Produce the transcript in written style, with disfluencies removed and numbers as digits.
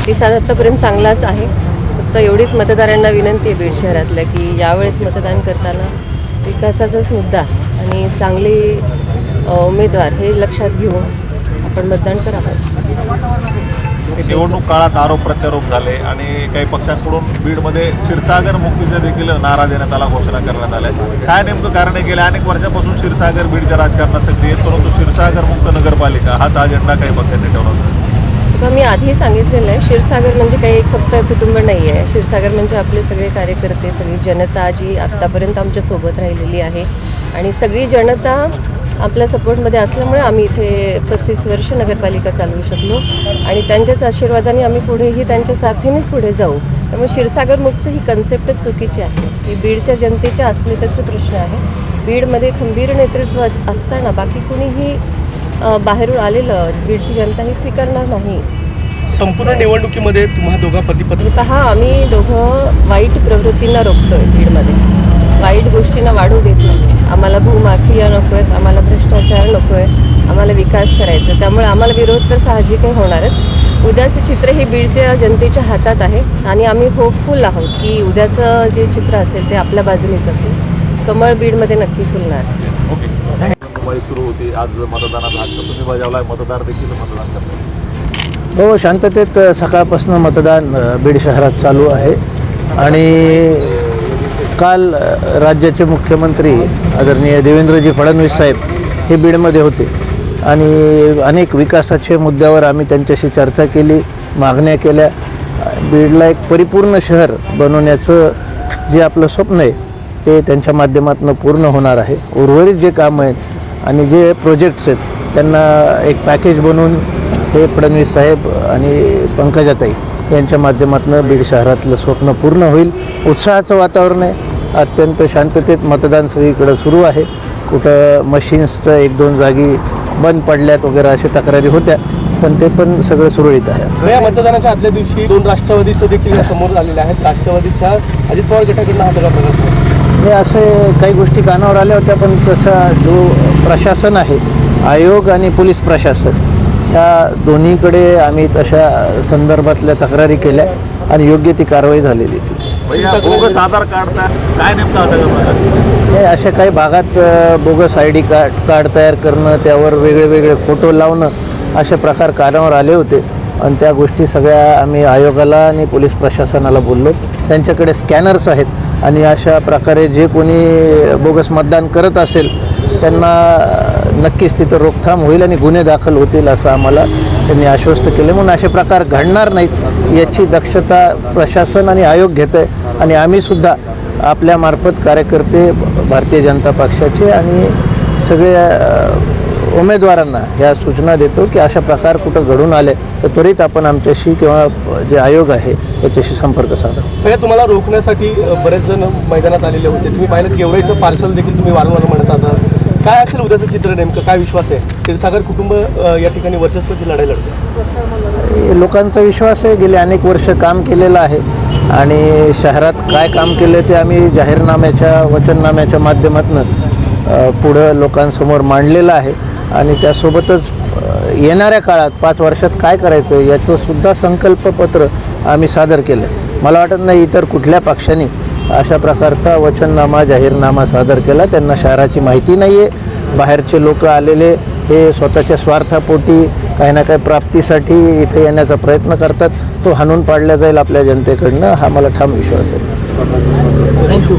प्रतिसाद आत्तापर्यंत चांगलाच आहे. फक्त एवढीच मतदारांना विनंती आहे बीड शहरातल्या की यावेळेस मतदान करताना विकासाचाच मुद्दा आणि चांगले उमेदवार हे लक्षात घेऊन आपण मतदान करावं. निवडणूक काळात आरोप प्रत्यारोप झाले आणि काही पक्षांकडून बीडमध्ये क्षीरसागर मुक्तीचं देखील नारा देण्यात आला, घोषणा करण्यात आल्या. काय नेमकं कारण आहे? गेल्या अनेक वर्षापासून क्षीरसागर बीडच्या राजकारणात सक्रिय आहेत, परंतु क्षीरसागर मुक्त नगरपालिका हाच अजेंडा काही पक्षांनी ठेवला होता. तर मी आधी सांगितलेलं आहे, क्षीरसागर म्हणजे काही फक्त कुटुंब नाही आहे. क्षीरसागर म्हणजे आपले सगळे कार्यकर्ते, सगळी जनता जी आत्तापर्यंत आमच्यासोबत राहिलेली आहे आणि सगळी जनता आपल्या सपोर्टमध्ये असल्यामुळे आम्ही इथे 35 वर्ष नगरपालिका चालवू शकलो आणि त्यांच्याच आशीर्वादाने आम्ही पुढेही त्यांच्या साथीनेच पुढे जाऊ. त्यामुळे क्षीरसागर मुक्त ही कन्सेप्टच चुकीची आहे. ही बीडच्या जनतेच्या अस्मितेचा प्रश्न आहे. बीडमध्ये खंबीर नेतृत्व असताना बाकी कुणीही बाहेरून आलेलं बीडची जनता ही स्वीकारणार नाही. संपूर्ण निवडणुकीमध्ये तुम्हा दोघा पती पहा, आम्ही दोघं वाईट प्रवृत्तींना रोखतोय बीडमध्ये, वाईट गोष्टींना वाढू देत नाही. आम्हाला भूमाफिया नको आहेत, आम्हाला भ्रष्टाचार नको आहे, आम्हाला विकास करायचा. त्यामुळे आम्हाला विरोध तर साहजिकही होणारच. उद्याचं चित्र हे बीडच्या जनतेच्या हातात आहे आणि आम्ही होपफुल आहोत की उद्याचं जे चित्र असेल ते आपल्या बाजूनेच असेल. कमळ बीडमध्ये नक्की फुलणार. ओके, सुरू होती आज मतदानाचा हक्क तुम्ही बजावला, मतदार देखील मतदान करतात. हो, शांततेत सकाळपासून मतदान बीड शहरात चालू आहे आणि काल राज्याचे मुख्यमंत्री आदरणीय देवेंद्रजी फडणवीस साहेब हे बीडमध्ये होते आणि अनेक विकासाच्या मुद्द्यावर आम्ही त्यांच्याशी चर्चा केली, मागण्या केल्या. बीडला एक परिपूर्ण शहर बनवण्याचं जे आपलं स्वप्न आहे ते त्यांच्या माध्यमातून पूर्ण होणार आहे. उर्वरित जे कामं आहेत आणि जे प्रोजेक्ट्स आहेत त्यांना एक पॅकेज बनवून हे फडणवीस साहेब आणि पंकजाताई यांच्या माध्यमातून बीड शहरातलं स्वप्न पूर्ण होईल. उत्साहाचं वातावरण आहे. अत्यंत शांततेत मतदान सगळीकडं सुरू आहे. कुठं मशीन्सचं 1-2 जागी बंद पडल्यात वगैरे अशा तक्रारी होत्या, पण ते पण सगळं सुरळीत आहे. या मतदानाच्या आदल्या दिवशी 2 राष्ट्रवादीचं देखील समोर आलेले आहेत. राष्ट्रवादीच्या अजित पवार गटाकडून हा सगळा प्रकार हे असे काही गोष्टी कानावर आल्या होत्या, पण तसा जो प्रशासन आहे, आयोग आणि पोलीस प्रशासन ह्या दोन्हीकडे आम्ही तशा संदर्भातल्या तक्रारी केल्या आणि योग्य ती कारवाई झालेली तिथे. बोगस आधार कार्ड काय नेमकं असं हे अशा काही भागात बोगस ID कार्ड तयार करणं, त्यावर वेगळे वेगळे फोटो लावणं असे प्रकार कानावर आले होते आणि त्या गोष्टी सगळ्या आम्ही आयोगाला आणि पोलीस प्रशासनाला बोललो. त्यांच्याकडे स्कॅनर्स आहेत आणि अशा प्रकारे जे कोणी बोगस मतदान करत असेल त्यांना नक्कीच तिथं रोकथाम होईल आणि गुन्हे दाखल होतील असं आम्हाला त्यांनी आश्वस्त केले. म्हणून असे प्रकार घडणार नाहीत याची दक्षता प्रशासन आणि आयोग घेत आहे आणि आम्हीसुद्धा आपल्यामार्फत कार्यकर्ते भारतीय जनता पक्षाचे आणि सगळ्या उमेदवारांना ह्या सूचना देतो की अशा प्रकार कुठं घडून आले तर त्वरित आपण आमच्याशी किंवा जे आयोग आहे याच्याशी संपर्क साधा. तुम्हाला रोखण्यासाठी बरेच जण मैदानात आलेले होते. तुम्ही पाहिलं गेवराईचं पार्सल देखील तुम्ही वारंवार म्हणत आहात. काय असेल उद्याचं चित्र नेमकं? काय विश्वास आहे? क्षीरसागर कुटुंब या ठिकाणी वर्चस्वाची लढाई लढते. लोकांचा विश्वास आहे. गेले अनेक वर्ष काम केलेलं आहे आणि शहरात काय काम केलं ते आम्ही जाहीरनाम्याच्या वचननाम्याच्या माध्यमातून पुढं लोकांसमोर मांडलेलं आहे आणि त्यासोबतच येणाऱ्या काळात 5 वर्षात काय करायचं याचंसुद्धा संकल्पपत्र आम्ही सादर केलं. मला वाटत नाही इतर कुठल्या पक्षाने अशा प्रकारचा वचननामा जाहीरनामा सादर केला. त्यांना शहराची माहिती नाही आहे. बाहेरचे लोक आलेले हे स्वतःच्या स्वार्थापोटी काही ना काही प्राप्तीसाठी इथे येण्याचा प्रयत्न करतात. तो हाणून पाडला जाईल आपल्या जनतेकडनं, हा मला ठाम विश्वास आहे. थँक्यू.